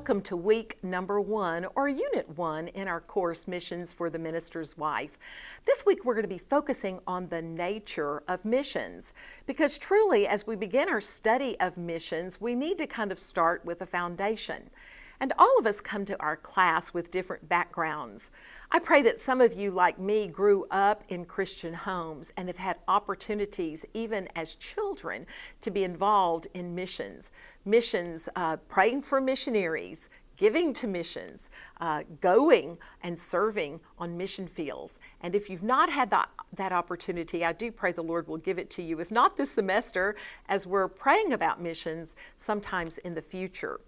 Welcome to week number 1, or Unit 1, in our course, Missions for the Minister's Wife. This week we're going to be focusing on the nature of missions, because truly as we begin our study of missions, we need to kind of start with a foundation. And all of us come to our class with different backgrounds. I pray that some of you, like me, grew up in Christian homes and have had opportunities, even as children, to be involved in missions. Missions, praying for missionaries, giving to missions, going and serving on mission fields. And if you've not had that opportunity, I do pray the Lord will give it to you, if not this semester, as we're praying about missions sometimes in the future.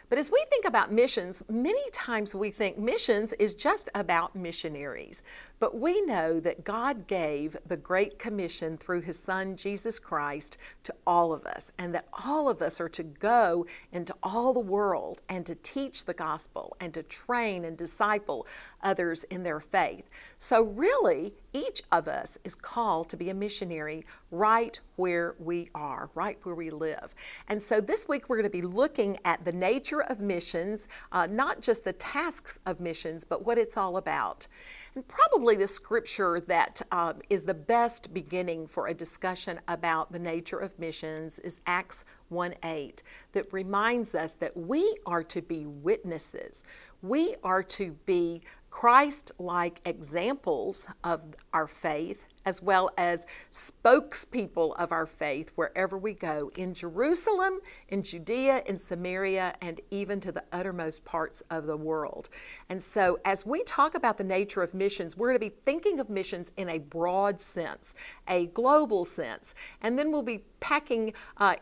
But as we think about missions, many times we think missions is just about missionaries. But we know that God gave the Great Commission through His Son, Jesus Christ, to all of us, and that all of us are to go into all the world and to teach the gospel and to train and disciple others in their faith. So really, each of us is called to be a missionary right where we are, right where we live. And so this week we're going to be looking at the nature of missions, not just the tasks of missions, but what it's all about. And probably the scripture that is the best beginning for a discussion about the nature of missions is Acts 1:8, that reminds us that we are to be witnesses. We are to be Christ-like examples of our faith, as well as spokespeople of our faith wherever we go, in Jerusalem, in Judea, in Samaria, and even to the uttermost parts of the world. And so as we talk about the nature of missions, we're going to be thinking of missions in a broad sense, a global sense, and then we'll be packing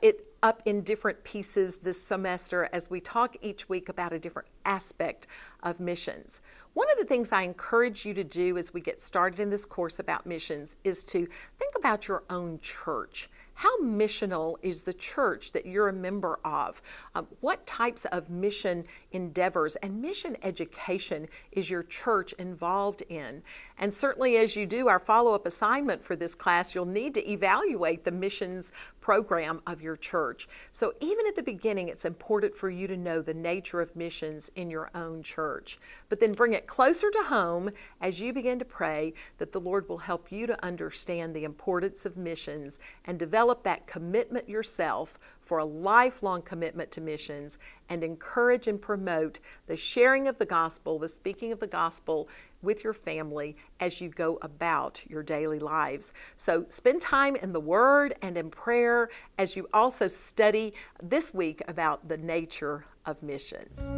it up in different pieces this semester as we talk each week about a different aspect of missions. One of the things I encourage you to do as we get started in this course about missions is to think about your own church. How missional is the church that you're a member of? What types of mission endeavors and mission education is your church involved in? And certainly as you do our follow-up assignment for this class, you'll need to evaluate the missions program of your church. So even at the beginning, it's important for you to know the nature of missions in your own church. But then bring it closer to home as you begin to pray that the Lord will help you to understand the importance of missions and develop that commitment yourself for a lifelong commitment to missions, and encourage and promote the sharing of the gospel, the speaking of the gospel with your family as you go about your daily lives. So spend time in the Word and in prayer as you also study this week about the nature of missions.